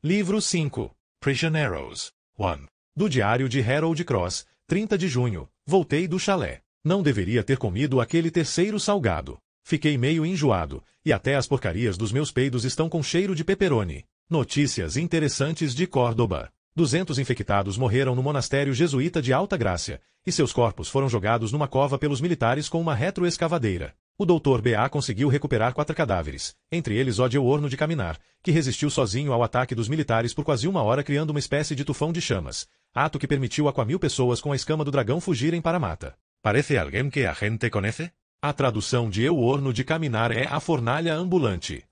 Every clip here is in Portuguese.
Livro 5. Prisioneiros. 1. Do diário de Harold Cross, 30 de junho. Voltei do chalé. Não deveria ter comido aquele terceiro salgado. Fiquei meio enjoado, e até as porcarias dos meus peidos estão com cheiro de pepperoni. Notícias interessantes de Córdoba. 200 infectados morreram no monastério jesuíta de Alta Grácia, e seus corpos foram jogados numa cova pelos militares com uma retroescavadeira. O Dr. B.A. conseguiu recuperar 4 cadáveres, entre eles Odeu Orno de Caminar, que resistiu sozinho ao ataque dos militares por quase 1 hora criando uma espécie de tufão de chamas, ato que permitiu a 4.000 pessoas com a escama do dragão fugirem para a mata. Parece alguém que a gente conhece? A tradução de Eu Orno de Caminar é a fornalha ambulante.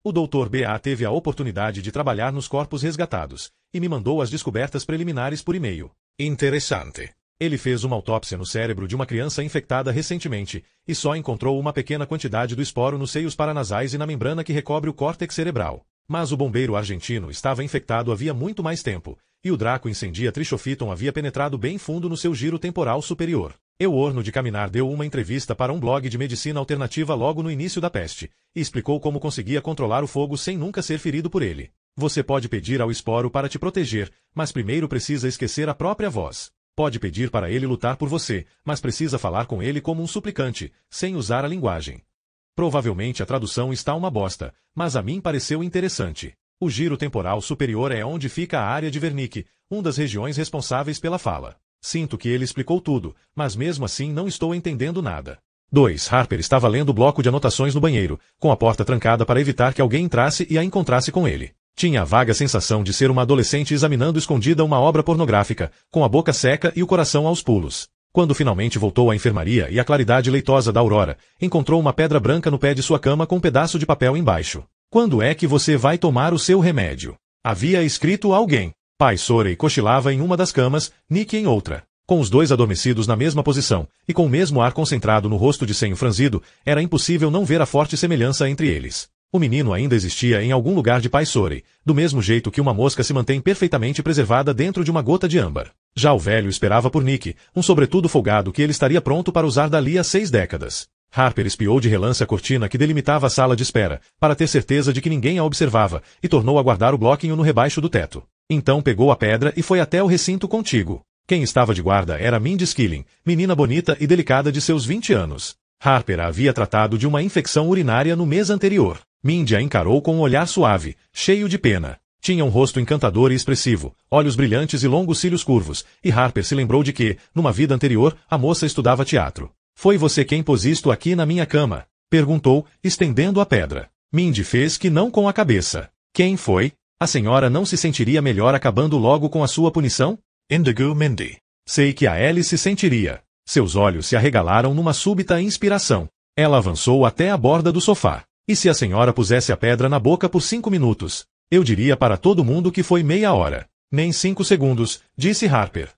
O Dr. B.A. teve a oportunidade de trabalhar nos corpos resgatados, e me mandou as descobertas preliminares por e-mail. Interessante. Ele fez uma autópsia no cérebro de uma criança infectada recentemente, e só encontrou uma pequena quantidade do esporo nos seios paranasais e na membrana que recobre o córtex cerebral. Mas o bombeiro argentino estava infectado havia muito mais tempo, e o Draco incendia Trichophyton havia penetrado bem fundo no seu giro temporal superior. Eu Orno de Caminar deu uma entrevista para um blog de medicina alternativa logo no início da peste, e explicou como conseguia controlar o fogo sem nunca ser ferido por ele. Você pode pedir ao esporo para te proteger, mas primeiro precisa esquecer a própria voz. Pode pedir para ele lutar por você, mas precisa falar com ele como um suplicante, sem usar a linguagem. Provavelmente a tradução está uma bosta, mas a mim pareceu interessante. O giro temporal superior é onde fica a área de Wernicke, uma das regiões responsáveis pela fala. Sinto que ele explicou tudo, mas mesmo assim não estou entendendo nada. 2. Harper estava lendo o bloco de anotações no banheiro, com a porta trancada para evitar que alguém entrasse e a encontrasse com ele. Tinha a vaga sensação de ser uma adolescente examinando escondida uma obra pornográfica, com a boca seca e o coração aos pulos. Quando finalmente voltou à enfermaria e à claridade leitosa da aurora, encontrou uma pedra branca no pé de sua cama com um pedaço de papel embaixo. Quando é que você vai tomar o seu remédio? Havia escrito alguém. Pai Sorey cochilava em uma das camas, Nick em outra. Com os dois adormecidos na mesma posição, e com o mesmo ar concentrado no rosto de senho franzido, era impossível não ver a forte semelhança entre eles. O menino ainda existia em algum lugar de Pai Sorey, do mesmo jeito que uma mosca se mantém perfeitamente preservada dentro de uma gota de âmbar. Já o velho esperava por Nick, um sobretudo folgado que ele estaria pronto para usar dali a 6 décadas. Harper espiou de relance a cortina que delimitava a sala de espera, para ter certeza de que ninguém a observava, e tornou a guardar o bloquinho no rebaixo do teto. Então pegou a pedra e foi até o recinto contíguo. Quem estava de guarda era Mindy Skilling, menina bonita e delicada de seus 20 anos. Harper a havia tratado de uma infecção urinária no mês anterior. Mindy a encarou com um olhar suave, cheio de pena. Tinha um rosto encantador e expressivo, olhos brilhantes e longos cílios curvos, e Harper se lembrou de que, numa vida anterior, a moça estudava teatro. Foi você quem pôs isto aqui na minha cama? Perguntou, estendendo a pedra. Mindy fez que não com a cabeça. Quem foi? A senhora não se sentiria melhor acabando logo com a sua punição? Indigo Mindy. Sei que a Ellie se sentiria. Seus olhos se arregalaram numa súbita inspiração. Ela avançou até a borda do sofá. E se a senhora pusesse a pedra na boca por 5 minutos? Eu diria para todo mundo que foi meia hora. Nem 5 segundos, disse Harper.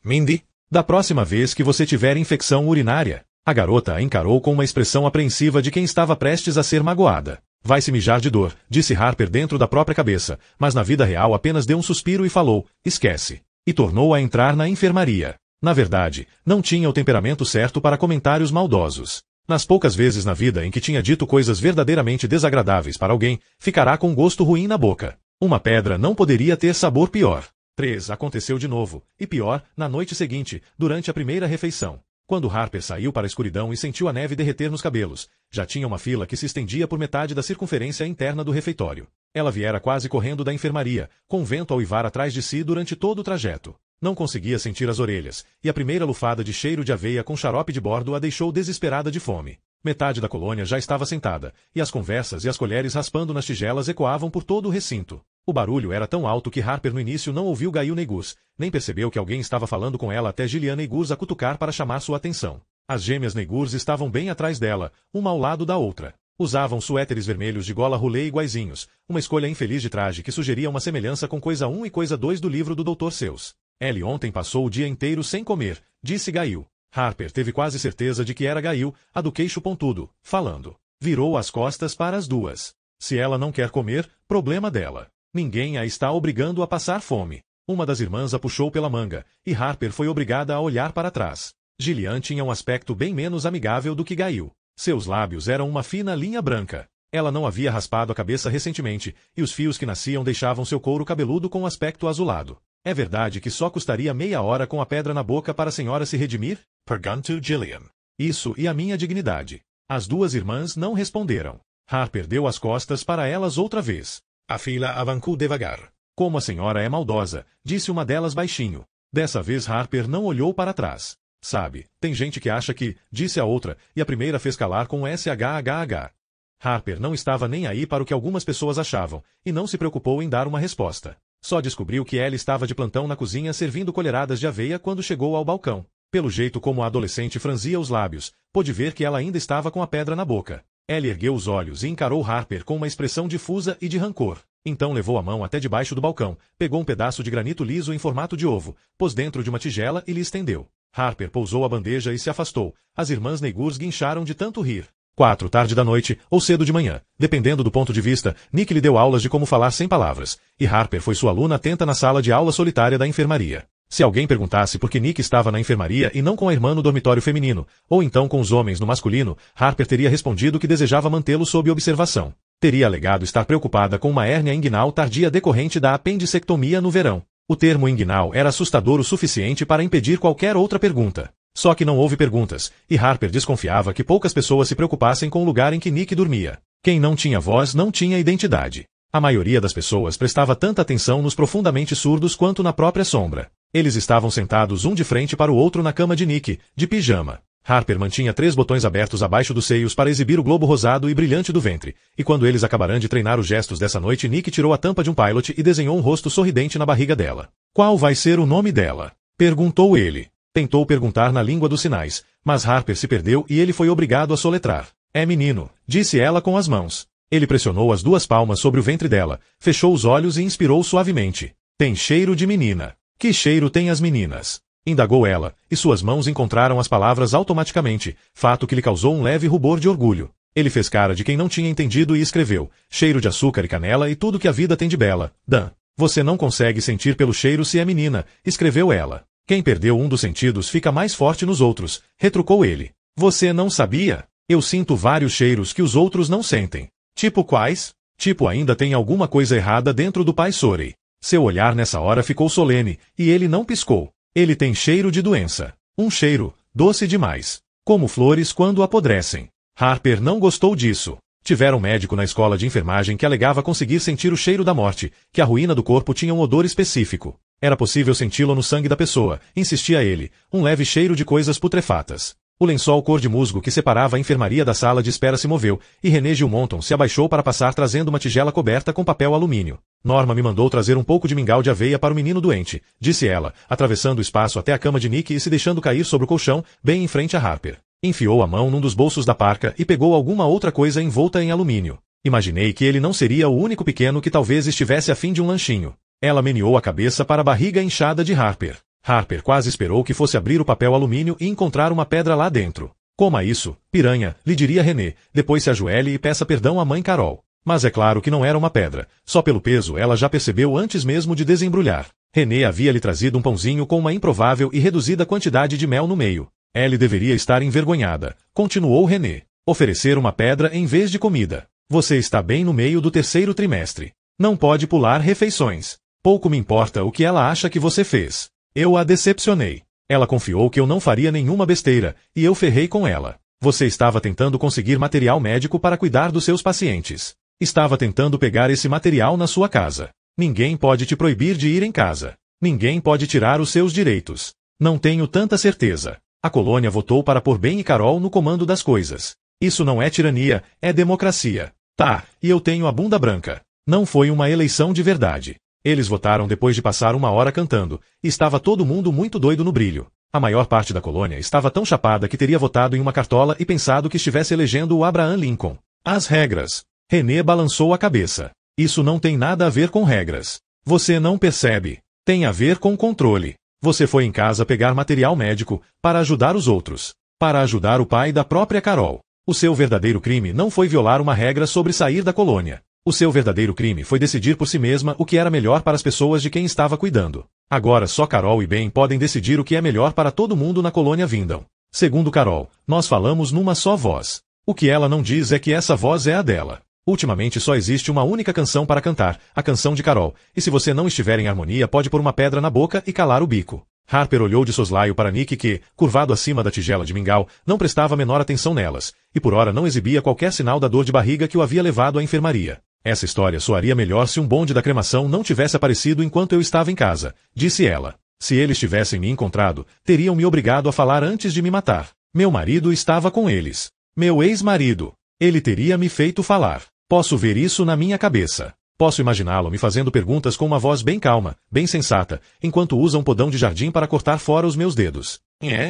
Mindy? Da próxima vez que você tiver infecção urinária. A garota a encarou com uma expressão apreensiva de quem estava prestes a ser magoada. Vai se mijar de dor, disse Harper dentro da própria cabeça, mas na vida real apenas deu um suspiro e falou, esquece. E tornou a entrar na enfermaria. Na verdade, não tinha o temperamento certo para comentários maldosos. Nas poucas vezes na vida em que tinha dito coisas verdadeiramente desagradáveis para alguém, ficará com gosto ruim na boca. Uma pedra não poderia ter sabor pior. 3. Aconteceu de novo, e pior, na noite seguinte, durante a primeira refeição. Quando Harper saiu para a escuridão e sentiu a neve derreter nos cabelos, já tinha uma fila que se estendia por metade da circunferência interna do refeitório. Ela viera quase correndo da enfermaria, com o vento a uivar atrás de si durante todo o trajeto. Não conseguia sentir as orelhas, e a primeira lufada de cheiro de aveia com xarope de bordo a deixou desesperada de fome. Metade da colônia já estava sentada, e as conversas e as colheres raspando nas tigelas ecoavam por todo o recinto. O barulho era tão alto que Harper no início não ouviu Gail Negus, nem percebeu que alguém estava falando com ela até Gillian Negus a cutucar para chamar sua atenção. As gêmeas Negus estavam bem atrás dela, uma ao lado da outra. Usavam suéteres vermelhos de gola roulé iguaizinhos, uma escolha infeliz de traje que sugeria uma semelhança com coisa 1 e coisa 2 do livro do Dr. Seuss. Ellie ontem passou o dia inteiro sem comer, disse Gail. Harper teve quase certeza de que era Gail, a do queixo pontudo, falando. Virou as costas para as duas. Se ela não quer comer, problema dela. Ninguém a está obrigando a passar fome. Uma das irmãs a puxou pela manga, e Harper foi obrigada a olhar para trás. Gillian tinha um aspecto bem menos amigável do que Gail. Seus lábios eram uma fina linha branca. Ela não havia raspado a cabeça recentemente, e os fios que nasciam deixavam seu couro cabeludo com um aspecto azulado. É verdade que só custaria meia hora com a pedra na boca para a senhora se redimir? Perguntou Gillian. Isso e a minha dignidade. As duas irmãs não responderam. Harper deu as costas para elas outra vez. A fila avancou devagar. Como a senhora é maldosa, disse uma delas baixinho. Dessa vez Harper não olhou para trás. Sabe, tem gente que acha que, disse a outra, e a primeira fez calar com um SHHH. Harper não estava nem aí para o que algumas pessoas achavam, e não se preocupou em dar uma resposta. Só descobriu que ela estava de plantão na cozinha servindo colheradas de aveia quando chegou ao balcão. Pelo jeito como a adolescente franzia os lábios, pôde ver que ela ainda estava com a pedra na boca. Ela ergueu os olhos e encarou Harper com uma expressão difusa e de rancor. Então levou a mão até debaixo do balcão, pegou um pedaço de granito liso em formato de ovo, pôs dentro de uma tigela e lhe estendeu. Harper pousou a bandeja e se afastou. As irmãs Neigurs guincharam de tanto rir. 4, tarde da noite, ou cedo de manhã. Dependendo do ponto de vista, Nick lhe deu aulas de como falar sem palavras, e Harper foi sua aluna atenta na sala de aula solitária da enfermaria. Se alguém perguntasse por que Nick estava na enfermaria e não com a irmã no dormitório feminino, ou então com os homens no masculino, Harper teria respondido que desejava mantê-lo sob observação. Teria alegado estar preocupada com uma hérnia inguinal tardia decorrente da apendicectomia no verão. O termo inguinal era assustador o suficiente para impedir qualquer outra pergunta. Só que não houve perguntas, e Harper desconfiava que poucas pessoas se preocupassem com o lugar em que Nick dormia. Quem não tinha voz não tinha identidade. A maioria das pessoas prestava tanta atenção nos profundamente surdos quanto na própria sombra. Eles estavam sentados um de frente para o outro na cama de Nick, de pijama. Harper mantinha 3 botões abertos abaixo dos seios para exibir o globo rosado e brilhante do ventre, e quando eles acabaram de treinar os gestos dessa noite, Nick tirou a tampa de um pilot e desenhou um rosto sorridente na barriga dela. Qual vai ser o nome dela? Perguntou ele. Tentou perguntar na língua dos sinais, mas Harper se perdeu e ele foi obrigado a soletrar. É menino, disse ela com as mãos. Ele pressionou as 2 palmas sobre o ventre dela, fechou os olhos e inspirou suavemente. Tem cheiro de menina. Que cheiro têm as meninas? Indagou ela, e suas mãos encontraram as palavras automaticamente, fato que lhe causou um leve rubor de orgulho. Ele fez cara de quem não tinha entendido e escreveu, cheiro de açúcar e canela e tudo que a vida tem de bela. Dan. Você não consegue sentir pelo cheiro se é menina, escreveu ela. Quem perdeu um dos sentidos fica mais forte nos outros, retrucou ele. Você não sabia? Eu sinto vários cheiros que os outros não sentem. Tipo quais? Tipo ainda tem alguma coisa errada dentro do pai Sorey. Seu olhar nessa hora ficou solene, e ele não piscou. Ele tem cheiro de doença. Um cheiro, doce demais. Como flores quando apodrecem. Harper não gostou disso. Tivera um médico na escola de enfermagem que alegava conseguir sentir o cheiro da morte, que a ruína do corpo tinha um odor específico. Era possível senti-lo no sangue da pessoa, insistia ele, um leve cheiro de coisas putrefatas. O lençol cor de musgo que separava a enfermaria da sala de espera se moveu, e René Gilmonton se abaixou para passar trazendo uma tigela coberta com papel alumínio. Norma me mandou trazer um pouco de mingau de aveia para o menino doente, disse ela, atravessando o espaço até a cama de Nick e se deixando cair sobre o colchão, bem em frente a Harper. Enfiou a mão num dos bolsos da parca e pegou alguma outra coisa envolta em alumínio. Imaginei que ele não seria o único pequeno que talvez estivesse a fim de um lanchinho. Ela meneou a cabeça para a barriga inchada de Harper. Harper quase esperou que fosse abrir o papel alumínio e encontrar uma pedra lá dentro. Coma isso, piranha, lhe diria René, depois se ajoelhe e peça perdão à mãe Carol. Mas é claro que não era uma pedra. Só pelo peso ela já percebeu antes mesmo de desembrulhar. René havia lhe trazido um pãozinho com uma improvável e reduzida quantidade de mel no meio. Ellie deveria estar envergonhada, continuou René. Oferecer uma pedra em vez de comida. Você está bem no meio do 3º trimestre. Não pode pular refeições. Pouco me importa o que ela acha que você fez. Eu a decepcionei. Ela confiou que eu não faria nenhuma besteira, e eu ferrei com ela. Você estava tentando conseguir material médico para cuidar dos seus pacientes. Estava tentando pegar esse material na sua casa. Ninguém pode te proibir de ir em casa. Ninguém pode tirar os seus direitos. Não tenho tanta certeza. A colônia votou para pôr Ben e Carol no comando das coisas. Isso não é tirania, é democracia. Tá, e eu tenho a bunda branca. Não foi uma eleição de verdade. Eles votaram depois de passar 1 hora cantando, e estava todo mundo muito doido no brilho. A maior parte da colônia estava tão chapada que teria votado em uma cartola e pensado que estivesse elegendo o Abraham Lincoln. As regras. René balançou a cabeça. Isso não tem nada a ver com regras. Você não percebe. Tem a ver com controle. Você foi em casa pegar material médico para ajudar os outros. Para ajudar o pai da própria Carol. O seu verdadeiro crime não foi violar uma regra sobre sair da colônia. O seu verdadeiro crime foi decidir por si mesma o que era melhor para as pessoas de quem estava cuidando. Agora só Carol e Ben podem decidir o que é melhor para todo mundo na colônia Vindam. Segundo Carol, nós falamos numa só voz. O que ela não diz é que essa voz é a dela. Ultimamente só existe uma única canção para cantar, a canção de Carol, e se você não estiver em harmonia pode pôr uma pedra na boca e calar o bico. Harper olhou de soslaio para Nick que, curvado acima da tigela de mingau, não prestava a menor atenção nelas, e por ora não exibia qualquer sinal da dor de barriga que o havia levado à enfermaria. Essa história soaria melhor se um bonde da cremação não tivesse aparecido enquanto eu estava em casa, disse ela. Se eles tivessem me encontrado, teriam me obrigado a falar antes de me matar. Meu marido estava com eles. Meu ex-marido. Ele teria me feito falar. Posso ver isso na minha cabeça. Posso imaginá-lo me fazendo perguntas com uma voz bem calma, bem sensata, enquanto usa um podão de jardim para cortar fora os meus dedos.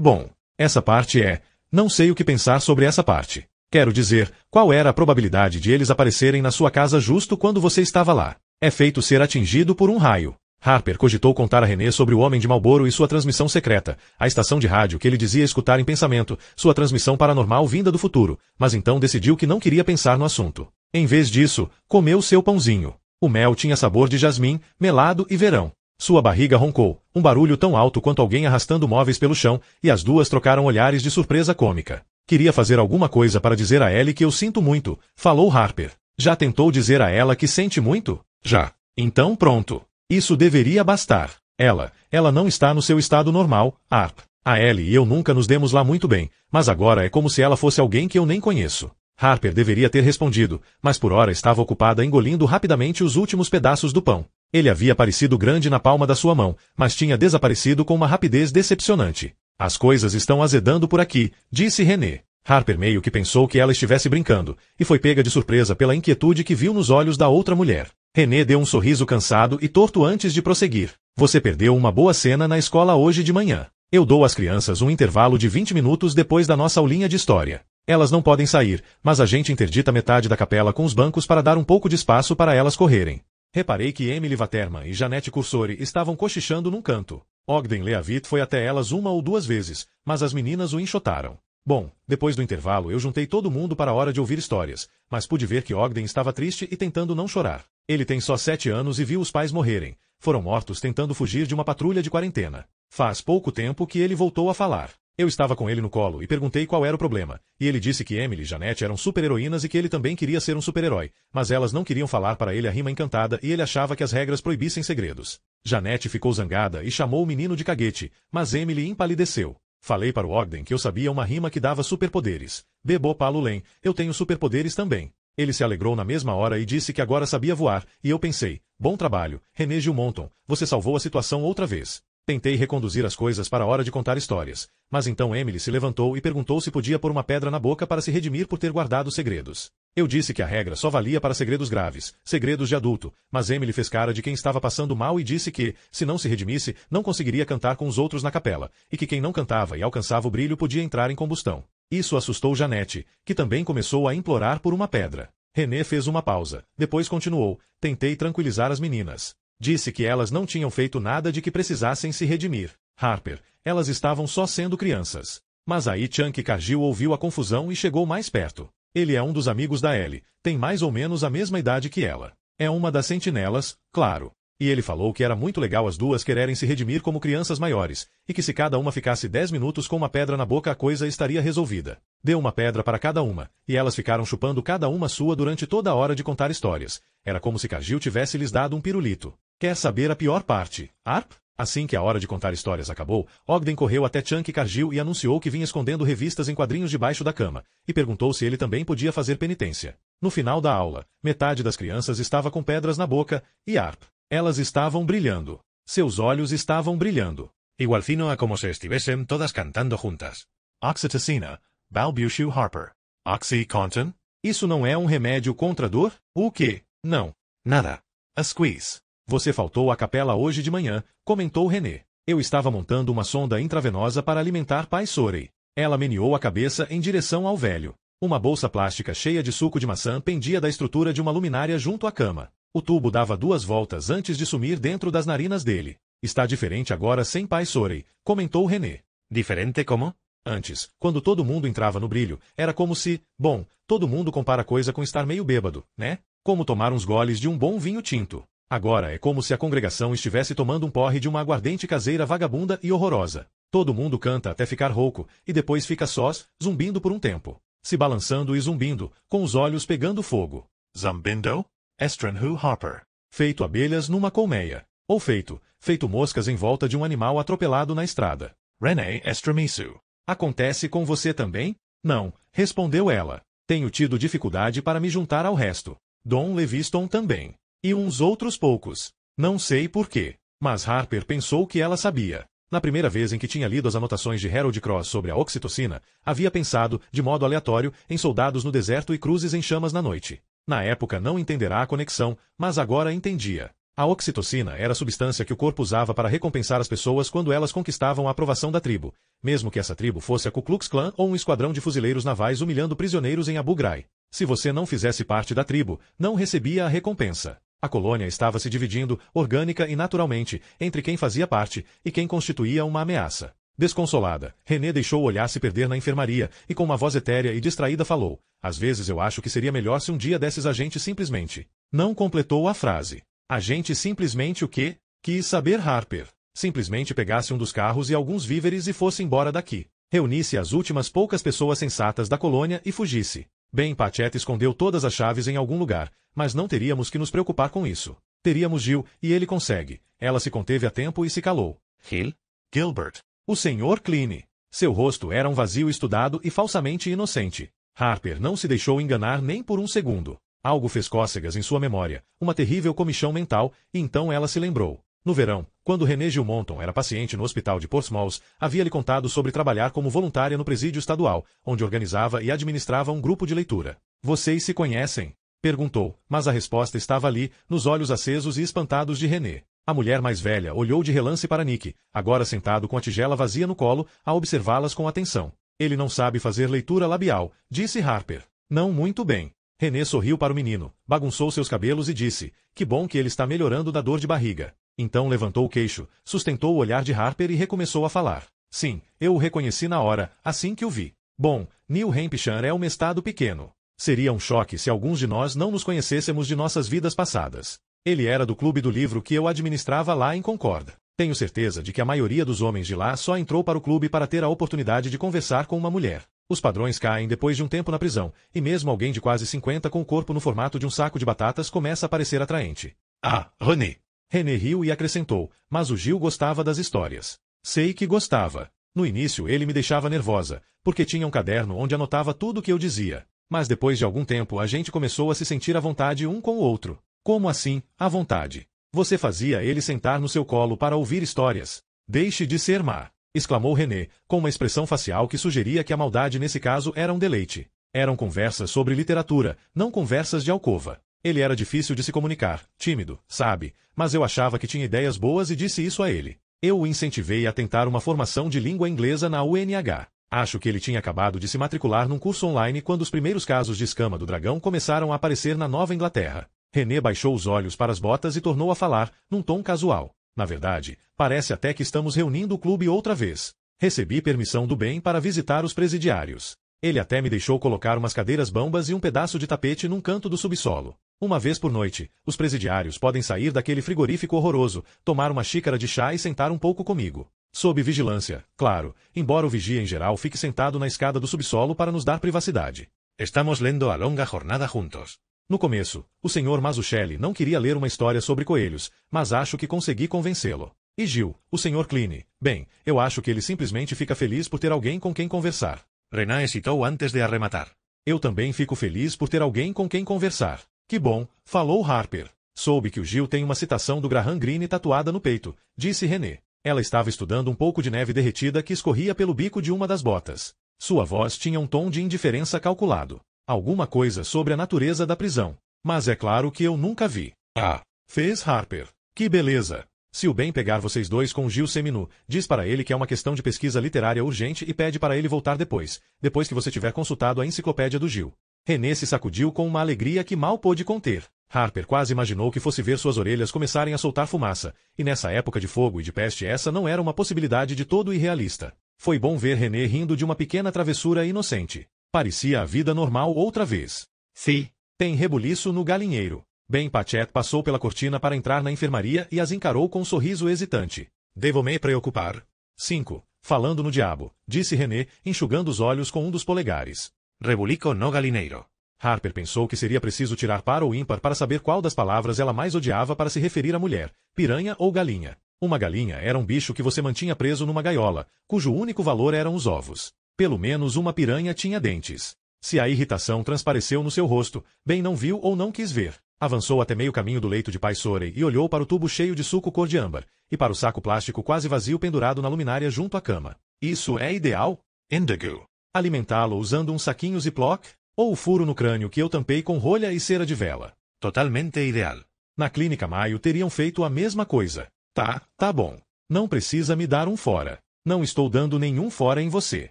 Bom. Essa parte é... Não sei o que pensar sobre essa parte. Quero dizer, qual era a probabilidade de eles aparecerem na sua casa justo quando você estava lá? É feito ser atingido por um raio. Harper cogitou contar a René sobre o Homem de Marlboro e sua transmissão secreta, a estação de rádio que ele dizia escutar em pensamento, sua transmissão paranormal vinda do futuro, mas então decidiu que não queria pensar no assunto. Em vez disso, comeu seu pãozinho. O mel tinha sabor de jasmim, melado e verão. Sua barriga roncou, um barulho tão alto quanto alguém arrastando móveis pelo chão, e as duas trocaram olhares de surpresa cômica. Queria fazer alguma coisa para dizer a Ellie que eu sinto muito, falou Harper. Já tentou dizer a ela que sente muito? Já. Então pronto. Isso deveria bastar. Ela não está no seu estado normal, Arp. A Ellie e eu nunca nos demos lá muito bem, mas agora é como se ela fosse alguém que eu nem conheço. Harper deveria ter respondido, mas por ora estava ocupada engolindo rapidamente os últimos pedaços do pão. Ele havia parecido grande na palma da sua mão, mas tinha desaparecido com uma rapidez decepcionante. As coisas estão azedando por aqui, disse René. Harper meio que pensou que ela estivesse brincando, e foi pega de surpresa pela inquietude que viu nos olhos da outra mulher. René deu um sorriso cansado e torto antes de prosseguir. Você perdeu uma boa cena na escola hoje de manhã. Eu dou às crianças um intervalo de 20 minutos depois da nossa aulinha de história. Elas não podem sair, mas a gente interdita metade da capela com os bancos para dar um pouco de espaço para elas correrem. Reparei que Emily Vaterman e Janete Cursori estavam cochichando num canto. Ogden Leavitt foi até elas uma ou duas vezes, mas as meninas o enxotaram. Bom, depois do intervalo eu juntei todo mundo para a hora de ouvir histórias, mas pude ver que Ogden estava triste e tentando não chorar. Ele tem só 7 anos e viu os pais morrerem. Foram mortos tentando fugir de uma patrulha de quarentena. Faz pouco tempo que ele voltou a falar. Eu estava com ele no colo e perguntei qual era o problema, e ele disse que Emily e Janete eram super-heroínas e que ele também queria ser um super-herói, mas elas não queriam falar para ele a rima encantada e ele achava que as regras proibissem segredos. Janete ficou zangada e chamou o menino de caguete, mas Emily empalideceu. Falei para o Ogden que eu sabia uma rima que dava superpoderes. Bebo Palulen, eu tenho superpoderes também. Ele se alegrou na mesma hora e disse que agora sabia voar, e eu pensei, bom trabalho, René Gilmonton, você salvou a situação outra vez. Tentei reconduzir as coisas para a hora de contar histórias, mas então Emily se levantou e perguntou se podia pôr uma pedra na boca para se redimir por ter guardado segredos. Eu disse que a regra só valia para segredos graves, segredos de adulto, mas Emily fez cara de quem estava passando mal e disse que, se não se redimisse, não conseguiria cantar com os outros na capela, e que quem não cantava e alcançava o brilho podia entrar em combustão. Isso assustou Janete, que também começou a implorar por uma pedra. René fez uma pausa, depois continuou, tentei tranquilizar as meninas. Disse que elas não tinham feito nada de que precisassem se redimir. Harper, elas estavam só sendo crianças. Mas aí Chunky Cargill ouviu a confusão e chegou mais perto. Ele é um dos amigos da Ellie, tem mais ou menos a mesma idade que ela. É uma das sentinelas, claro. E ele falou que era muito legal as duas quererem se redimir como crianças maiores, e que se cada uma ficasse 10 minutos com uma pedra na boca a coisa estaria resolvida. Deu uma pedra para cada uma, e elas ficaram chupando cada uma sua durante toda a hora de contar histórias. Era como se Cargill tivesse lhes dado um pirulito. Quer saber a pior parte, Arp? Assim que a hora de contar histórias acabou, Ogden correu até Chunky Cargill e anunciou que vinha escondendo revistas em quadrinhos debaixo da cama, e perguntou se ele também podia fazer penitência. No final da aula, metade das crianças estava com pedras na boca, e Arp. Elas estavam brilhando. Seus olhos estavam brilhando. Igualcino a como se estivessem todas cantando juntas. Oxytocina, balbuciou Harper. Oxycontin? Isso não é um remédio contra a dor? O quê? Não. Nada. A squeeze. Você faltou à capela hoje de manhã, comentou René. Eu estava montando uma sonda intravenosa para alimentar Pai Sorey. Ela meneou a cabeça em direção ao velho. Uma bolsa plástica cheia de suco de maçã pendia da estrutura de uma luminária junto à cama. O tubo dava 2 voltas antes de sumir dentro das narinas dele. Está diferente agora sem Pai Sorey, comentou René. Diferente como? Antes, quando todo mundo entrava no brilho, era como se, bom, todo mundo compara coisa com estar meio bêbado, né? Como tomar uns goles de um bom vinho tinto. Agora é como se a congregação estivesse tomando um porre de uma aguardente caseira vagabunda e horrorosa. Todo mundo canta até ficar rouco, e depois fica sós, zumbindo por um tempo. Se balançando e zumbindo, com os olhos pegando fogo. Zambindo, Estranhu Harper. Feito abelhas numa colmeia. Ou feito moscas em volta de um animal atropelado na estrada. René Estramisu. Acontece com você também? Não, respondeu ela. Tenho tido dificuldade para me juntar ao resto. Dom Leviston também. E uns outros poucos. Não sei por quê. Mas Harper pensou que ela sabia. Na primeira vez em que tinha lido as anotações de Harold Cross sobre a oxitocina, havia pensado, de modo aleatório, em soldados no deserto e cruzes em chamas na noite. Na época não entenderá a conexão, mas agora entendia. A oxitocina era a substância que o corpo usava para recompensar as pessoas quando elas conquistavam a aprovação da tribo, mesmo que essa tribo fosse a Ku Klux Klan ou um esquadrão de fuzileiros navais humilhando prisioneiros em Abu Ghraib. Se você não fizesse parte da tribo, não recebia a recompensa. A colônia estava se dividindo, orgânica e naturalmente, entre quem fazia parte e quem constituía uma ameaça. Desconsolada, René deixou o olhar se perder na enfermaria e com uma voz etérea e distraída falou: às vezes eu acho que seria melhor se um dia desses a gente simplesmente... Não completou a frase. A gente simplesmente o quê? Quis saber Harper. Simplesmente pegasse um dos carros e alguns víveres e fosse embora daqui. Reunisse as últimas poucas pessoas sensatas da colônia e fugisse. Bem, Patchett escondeu todas as chaves em algum lugar, mas não teríamos que nos preocupar com isso. Teríamos Gil, e ele consegue. Ela se conteve a tempo e se calou. Gil? Gilbert. O Sr. Kleene. Seu rosto era um vazio estudado e falsamente inocente. Harper não se deixou enganar nem por um segundo. Algo fez cócegas em sua memória, uma terrível comichão mental, e então ela se lembrou. No verão, quando René Gilmonton era paciente no hospital de Portsmouth, havia-lhe contado sobre trabalhar como voluntária no presídio estadual, onde organizava e administrava um grupo de leitura. Vocês se conhecem? Perguntou, mas a resposta estava ali, nos olhos acesos e espantados de René. A mulher mais velha olhou de relance para Nick, agora sentado com a tigela vazia no colo, a observá-las com atenção. Ele não sabe fazer leitura labial, disse Harper. Não muito bem. René sorriu para o menino, bagunçou seus cabelos e disse, que bom que ele está melhorando da dor de barriga. Então levantou o queixo, sustentou o olhar de Harper e recomeçou a falar. Sim, eu o reconheci na hora, assim que o vi. Bom, New Hampshire é um estado pequeno. Seria um choque se alguns de nós não nos conhecêssemos de nossas vidas passadas. Ele era do clube do livro que eu administrava lá em Concord. Tenho certeza de que a maioria dos homens de lá só entrou para o clube para ter a oportunidade de conversar com uma mulher. Os padrões caem depois de um tempo na prisão, e mesmo alguém de quase 50 com o corpo no formato de um saco de batatas começa a parecer atraente. Ah, René. René riu e acrescentou, mas o Gil gostava das histórias. Sei que gostava. No início ele me deixava nervosa, porque tinha um caderno onde anotava tudo o que eu dizia. Mas depois de algum tempo a gente começou a se sentir à vontade um com o outro. Como assim, à vontade? Você fazia ele sentar no seu colo para ouvir histórias. Deixe de ser má, exclamou René, com uma expressão facial que sugeria que a maldade nesse caso era um deleite. Eram conversas sobre literatura, não conversas de alcova. Ele era difícil de se comunicar, tímido, sabe, mas eu achava que tinha ideias boas e disse isso a ele. Eu o incentivei a tentar uma formação de língua inglesa na UNH. Acho que ele tinha acabado de se matricular num curso online quando os primeiros casos de escama do dragão começaram a aparecer na Nova Inglaterra. René baixou os olhos para as botas e tornou a falar, num tom casual. Na verdade, parece até que estamos reunindo o clube outra vez. Recebi permissão do bem para visitar os presidiários. Ele até me deixou colocar umas cadeiras bambas e um pedaço de tapete num canto do subsolo. Uma vez por noite, os presidiários podem sair daquele frigorífico horroroso, tomar uma xícara de chá e sentar um pouco comigo. Sob vigilância, claro, embora o vigia em geral fique sentado na escada do subsolo para nos dar privacidade. Estamos lendo a longa jornada juntos. No começo, o Sr. Mazzucchelli não queria ler uma história sobre coelhos, mas acho que consegui convencê-lo. E Gil, o Sr. Kleene, bem, eu acho que ele simplesmente fica feliz por ter alguém com quem conversar. René hesitou antes de arrematar. Eu também fico feliz por ter alguém com quem conversar. Que bom, falou Harper. Soube que o Gil tem uma citação do Graham Greene tatuada no peito, disse René. Ela estava estudando um pouco de neve derretida que escorria pelo bico de uma das botas. Sua voz tinha um tom de indiferença calculado. Alguma coisa sobre a natureza da prisão. Mas é claro que eu nunca vi. Ah, fez Harper. Que beleza. Se o bem pegar vocês dois com Gil seminu, diz para ele que é uma questão de pesquisa literária urgente e pede para ele voltar depois que você tiver consultado a enciclopédia do Gil. René se sacudiu com uma alegria que mal pôde conter. Harper quase imaginou que fosse ver suas orelhas começarem a soltar fumaça, e nessa época de fogo e de peste essa não era uma possibilidade de todo irrealista. Foi bom ver René rindo de uma pequena travessura inocente. Parecia a vida normal outra vez. Sim. Tem rebuliço no galinheiro. Ben Patchett passou pela cortina para entrar na enfermaria e as encarou com um sorriso hesitante. Devo me preocupar? 5. Falando no diabo, disse René, enxugando os olhos com um dos polegares. Rebulico no galineiro. Harper pensou que seria preciso tirar par ou ímpar para saber qual das palavras ela mais odiava para se referir à mulher, piranha ou galinha. Uma galinha era um bicho que você mantinha preso numa gaiola, cujo único valor eram os ovos. Pelo menos uma piranha tinha dentes. Se a irritação transpareceu no seu rosto, bem não viu ou não quis ver. Avançou até meio caminho do leito de Pai Sorey e olhou para o tubo cheio de suco cor de âmbar, e para o saco plástico quase vazio pendurado na luminária junto à cama. Isso é ideal? Indigo. Alimentá-lo usando um saquinho Ziploc? Ou o furo no crânio que eu tampei com rolha e cera de vela? Totalmente ideal. Na Clínica Mayo teriam feito a mesma coisa. Tá bom. Não precisa me dar um fora. Não estou dando nenhum fora em você.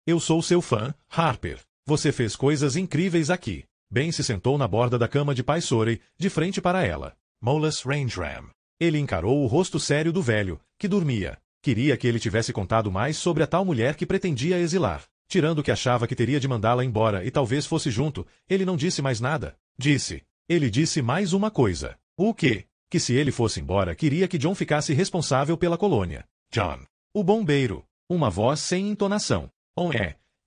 Eu sou seu fã, Harper. Você fez coisas incríveis aqui. Ben se sentou na borda da cama de Pai Sorey, de frente para ela. Molas Range Ram. Ele encarou o rosto sério do velho, que dormia. Queria que ele tivesse contado mais sobre a tal mulher que pretendia exilar. Tirando que achava que teria de mandá-la embora e talvez fosse junto, ele não disse mais nada. Ele disse mais uma coisa. O quê? Que se ele fosse embora, queria que John ficasse responsável pela colônia. John. O bombeiro. Uma voz sem entonação.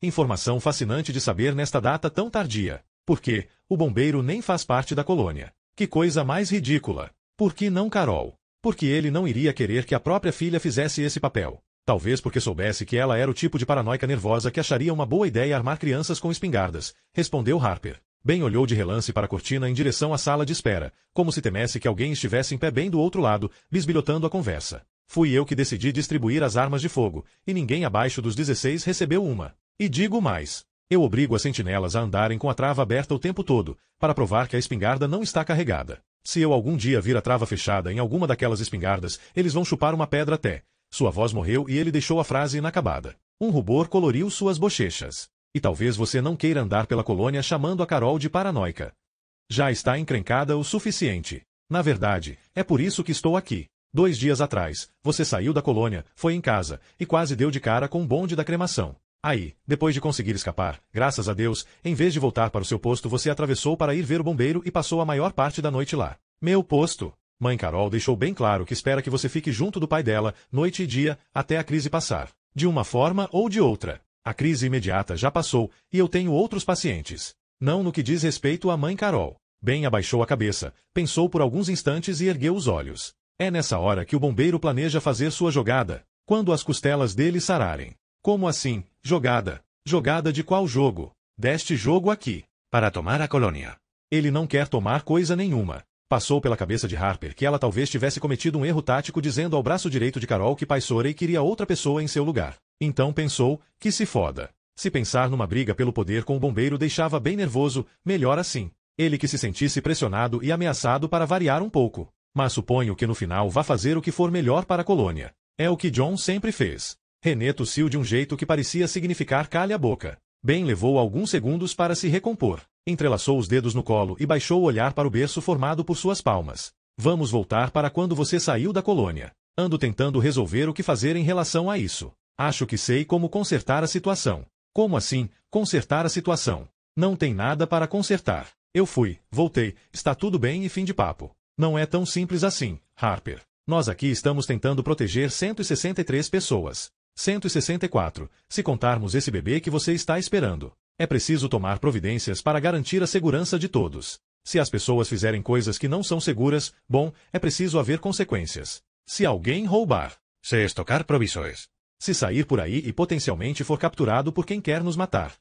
Informação fascinante de saber nesta data tão tardia. Por quê? O bombeiro nem faz parte da colônia. Que coisa mais ridícula. Por que não Carol? Porque ele não iria querer que a própria filha fizesse esse papel. Talvez porque soubesse que ela era o tipo de paranoica nervosa que acharia uma boa ideia armar crianças com espingardas, respondeu Harper. Ben olhou de relance para a cortina em direção à sala de espera, como se temesse que alguém estivesse em pé bem do outro lado, bisbilhotando a conversa. Fui eu que decidi distribuir as armas de fogo, e ninguém abaixo dos 16 recebeu uma. E digo mais. Eu obrigo as sentinelas a andarem com a trava aberta o tempo todo, para provar que a espingarda não está carregada. Se eu algum dia vir a trava fechada em alguma daquelas espingardas, eles vão chupar uma pedra até. Sua voz morreu e ele deixou a frase inacabada. Um rubor coloriu suas bochechas. E talvez você não queira andar pela colônia chamando a Carol de paranoica. Já está encrencada o suficiente. Na verdade, é por isso que estou aqui. 2 dias atrás, você saiu da colônia, foi em casa, e quase deu de cara com o bonde da cremação. Aí, depois de conseguir escapar, graças a Deus, em vez de voltar para o seu posto você atravessou para ir ver o bombeiro e passou a maior parte da noite lá. Meu posto. Mãe Carol deixou bem claro que espera que você fique junto do pai dela, noite e dia, até a crise passar. De uma forma ou de outra. A crise imediata já passou, e eu tenho outros pacientes. Não no que diz respeito à mãe Carol. Ben abaixou a cabeça, pensou por alguns instantes e ergueu os olhos. É nessa hora que o bombeiro planeja fazer sua jogada, quando as costelas dele sararem. Como assim, jogada? Jogada de qual jogo? Deste jogo aqui. Para tomar a colônia. Ele não quer tomar coisa nenhuma. Passou pela cabeça de Harper que ela talvez tivesse cometido um erro tático dizendo ao braço direito de Carol que Pai Sorey queria outra pessoa em seu lugar. Então pensou, que se foda. Se pensar numa briga pelo poder com o bombeiro deixava bem nervoso, melhor assim. Ele que se sentisse pressionado e ameaçado para variar um pouco. Mas suponho que no final vá fazer o que for melhor para a colônia. É o que John sempre fez. René tossiu de um jeito que parecia significar calha a boca. Ben levou alguns segundos para se recompor. Entrelaçou os dedos no colo e baixou o olhar para o berço formado por suas palmas. Vamos voltar para quando você saiu da colônia. Ando tentando resolver o que fazer em relação a isso. Acho que sei como consertar a situação. Como assim, consertar a situação? Não tem nada para consertar. Eu fui, voltei, está tudo bem e fim de papo. Não é tão simples assim, Harper. Nós aqui estamos tentando proteger 163 pessoas. 164, se contarmos esse bebê que você está esperando. É preciso tomar providências para garantir a segurança de todos. Se as pessoas fizerem coisas que não são seguras, bom, é preciso haver consequências. Se alguém roubar. Se estocar provisões. Se sair por aí e potencialmente for capturado por quem quer nos matar.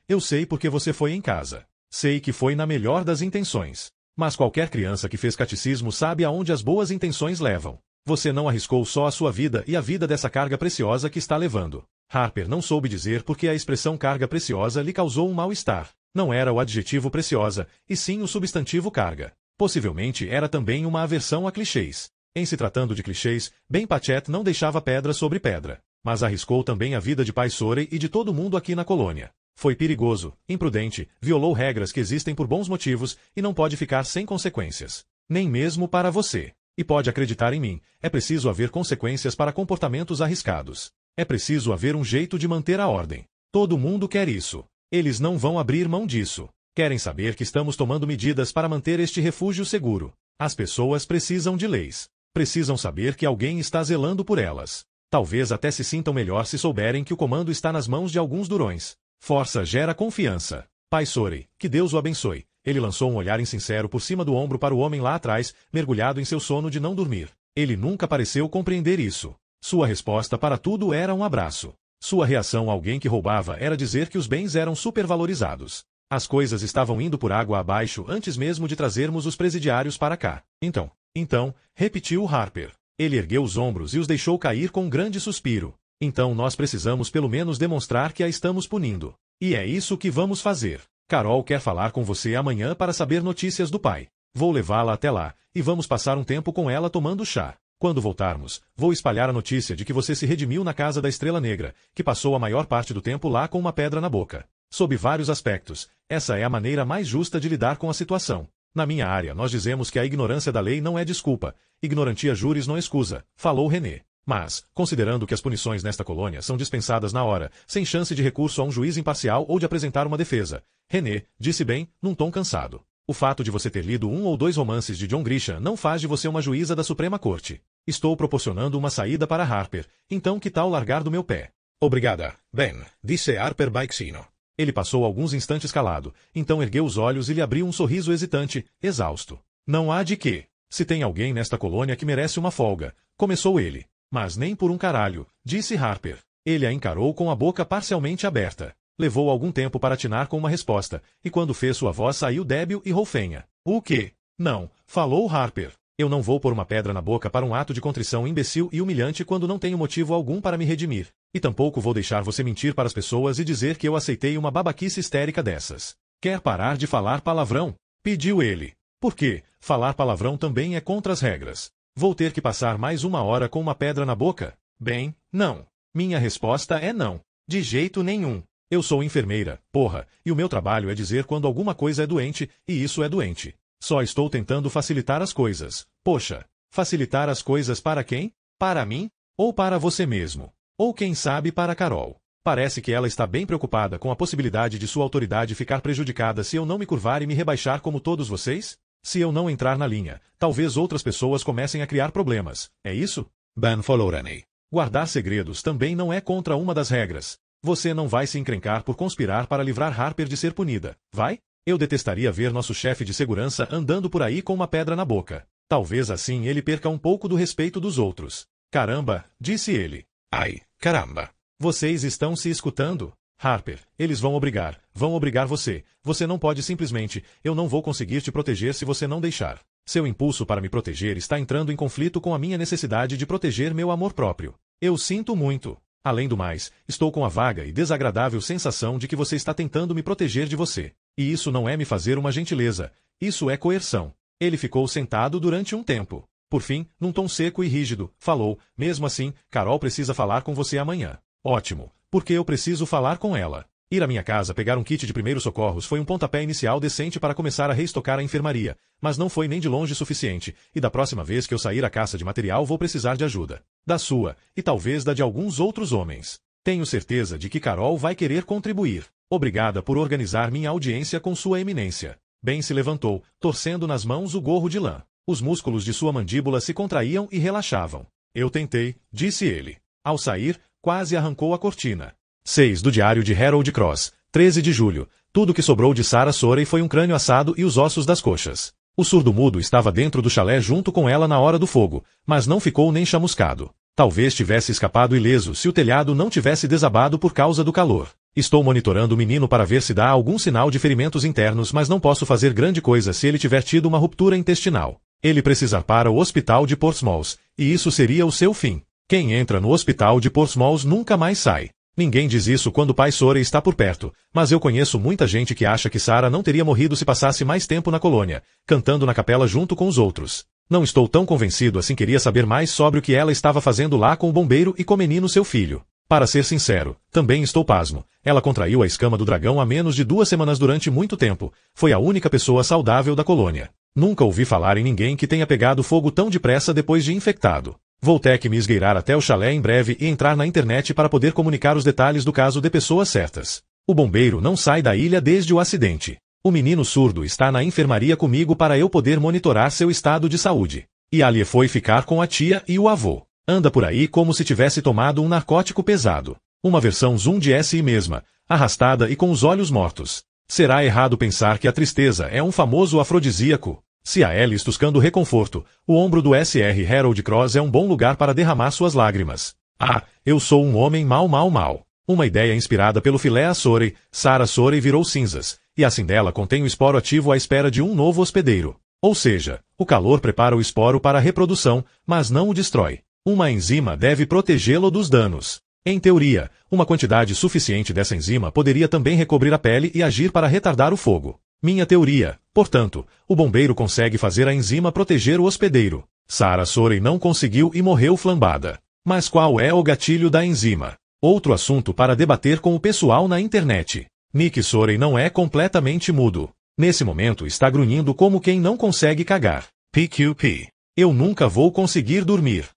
Eu sei porque você foi em casa. Sei que foi na melhor das intenções. Mas qualquer criança que fez catecismo sabe aonde as boas intenções levam. Você não arriscou só a sua vida e a vida dessa carga preciosa que está levando. Harper não soube dizer porque a expressão carga preciosa lhe causou um mal-estar. Não era o adjetivo preciosa, e sim o substantivo carga. Possivelmente era também uma aversão a clichês. Em se tratando de clichês, Ben Patchett não deixava pedra sobre pedra. Mas arriscou também a vida de Pai Sorey e de todo mundo aqui na colônia. Foi perigoso, imprudente, violou regras que existem por bons motivos e não pode ficar sem consequências. Nem mesmo para você. E pode acreditar em mim, é preciso haver consequências para comportamentos arriscados. É preciso haver um jeito de manter a ordem. Todo mundo quer isso. Eles não vão abrir mão disso. Querem saber que estamos tomando medidas para manter este refúgio seguro. As pessoas precisam de leis. Precisam saber que alguém está zelando por elas. Talvez até se sintam melhor se souberem que o comando está nas mãos de alguns durões. Força gera confiança. Pai Sorey, que Deus o abençoe. Ele lançou um olhar insincero por cima do ombro para o homem lá atrás, mergulhado em seu sono de não dormir. Ele nunca pareceu compreender isso. Sua resposta para tudo era um abraço. Sua reação a alguém que roubava era dizer que os bens eram supervalorizados. As coisas estavam indo por água abaixo antes mesmo de trazermos os presidiários para cá. Então, repetiu Harper. Ele ergueu os ombros e os deixou cair com um grande suspiro. Então nós precisamos pelo menos demonstrar que a estamos punindo. E é isso que vamos fazer. Carol quer falar com você amanhã para saber notícias do pai. Vou levá-la até lá, e vamos passar um tempo com ela tomando chá. Quando voltarmos, vou espalhar a notícia de que você se redimiu na casa da Estrela Negra, que passou a maior parte do tempo lá com uma pedra na boca. Sob vários aspectos, essa é a maneira mais justa de lidar com a situação. Na minha área, nós dizemos que a ignorância da lei não é desculpa. Ignorantia juris non excusa, falou René. Mas, considerando que as punições nesta colônia são dispensadas na hora, sem chance de recurso a um juiz imparcial ou de apresentar uma defesa, René disse bem, num tom cansado. O fato de você ter lido 1 ou 2 romances de John Grisham não faz de você uma juíza da Suprema Corte. Estou proporcionando uma saída para Harper, então que tal largar do meu pé? Obrigada, Ben, disse Harper baixinho. Ele passou alguns instantes calado, então ergueu os olhos e lhe abriu um sorriso hesitante, exausto. Não há de quê. Se tem alguém nesta colônia que merece uma folga, começou ele. Mas nem por um caralho, disse Harper. Ele a encarou com a boca parcialmente aberta. Levou algum tempo para atinar com uma resposta, e quando fez sua voz saiu débil e roufanha. O quê? Não, falou Harper. Eu não vou pôr uma pedra na boca para um ato de contrição imbecil e humilhante quando não tenho motivo algum para me redimir. E tampouco vou deixar você mentir para as pessoas e dizer que eu aceitei uma babaquice histérica dessas. Quer parar de falar palavrão? Pediu ele. Por quê? Falar palavrão também é contra as regras. Vou ter que passar mais 1 hora com uma pedra na boca? Bem, não. Minha resposta é não. De jeito nenhum. Eu sou enfermeira, porra, e o meu trabalho é dizer quando alguma coisa é doente, e isso é doente. Só estou tentando facilitar as coisas. Poxa, facilitar as coisas para quem? Para mim? Ou para você mesmo? Ou quem sabe para Carol? Parece que ela está bem preocupada com a possibilidade de sua autoridade ficar prejudicada se eu não me curvar e me rebaixar como todos vocês? Se eu não entrar na linha, talvez outras pessoas comecem a criar problemas. É isso? Ben falou René. Guardar segredos também não é contra uma das regras. Você não vai se encrencar por conspirar para livrar Harper de ser punida, vai? Eu detestaria ver nosso chefe de segurança andando por aí com uma pedra na boca. Talvez assim ele perca um pouco do respeito dos outros. Caramba, disse ele. Ai, caramba. Vocês estão se escutando? Harper, eles vão obrigar você. Você não pode simplesmente, eu não vou conseguir te proteger se você não deixar. Seu impulso para me proteger está entrando em conflito com a minha necessidade de proteger meu amor próprio. Eu sinto muito. Além do mais, estou com a vaga e desagradável sensação de que você está tentando me proteger de você. E isso não é me fazer uma gentileza, isso é coerção. Ele ficou sentado durante um tempo. Por fim, num tom seco e rígido, falou, mesmo assim, Carol precisa falar com você amanhã. Ótimo, porque eu preciso falar com ela. Ir à minha casa pegar um kit de primeiros socorros foi um pontapé inicial decente para começar a reestocar a enfermaria, mas não foi nem de longe suficiente, e da próxima vez que eu sair à caça de material vou precisar de ajuda. Da sua, e talvez da de alguns outros homens. Tenho certeza de que Carol vai querer contribuir. Obrigada por organizar minha audiência com sua eminência. Ben se levantou, torcendo nas mãos o gorro de lã. Os músculos de sua mandíbula se contraíam e relaxavam. Eu tentei, disse ele. Ao sair, quase arrancou a cortina. 6 do Diário de Harold Cross, 13 de julho. Tudo que sobrou de Sarah Sorey foi um crânio assado e os ossos das coxas. O surdo-mudo estava dentro do chalé junto com ela na hora do fogo, mas não ficou nem chamuscado. Talvez tivesse escapado ileso se o telhado não tivesse desabado por causa do calor. Estou monitorando o menino para ver se dá algum sinal de ferimentos internos, mas não posso fazer grande coisa se ele tiver tido uma ruptura intestinal. Ele precisa ir para o hospital de Portsmouth, e isso seria o seu fim. Quem entra no hospital de Portsmouth nunca mais sai. Ninguém diz isso quando o pai Sorey está por perto, mas eu conheço muita gente que acha que Sarah não teria morrido se passasse mais tempo na colônia, cantando na capela junto com os outros. Não estou tão convencido assim, queria saber mais sobre o que ela estava fazendo lá com o bombeiro e com o menino seu filho. Para ser sincero, também estou pasmo. Ela contraiu a escama do dragão há menos de 2 semanas durante muito tempo. Foi a única pessoa saudável da colônia. Nunca ouvi falar em ninguém que tenha pegado fogo tão depressa depois de infectado. Vou ter que me esgueirar até o chalé em breve e entrar na internet para poder comunicar os detalhes do caso de pessoas certas. O bombeiro não sai da ilha desde o acidente. O menino surdo está na enfermaria comigo para eu poder monitorar seu estado de saúde. E Ali foi ficar com a tia e o avô. Anda por aí como se tivesse tomado um narcótico pesado. Uma versão zoom de si mesma, arrastada e com os olhos mortos. Será errado pensar que a tristeza é um famoso afrodisíaco. Se a Alice buscando reconforto, o ombro do Sr. Harold Cross é um bom lugar para derramar suas lágrimas. Ah, eu sou um homem mau. Uma ideia inspirada pelo Phileas Sorey, Sarah Sorey virou cinzas, e a cindela contém o esporo ativo à espera de um novo hospedeiro. Ou seja, o calor prepara o esporo para a reprodução, mas não o destrói. Uma enzima deve protegê-lo dos danos. Em teoria, uma quantidade suficiente dessa enzima poderia também recobrir a pele e agir para retardar o fogo. Minha teoria, portanto, o bombeiro consegue fazer a enzima proteger o hospedeiro. Sarah Sorey não conseguiu e morreu flambada. Mas qual é o gatilho da enzima? Outro assunto para debater com o pessoal na internet. Nick Sorey não é completamente mudo. Nesse momento está grunhindo como quem não consegue cagar. PQP. Eu nunca vou conseguir dormir.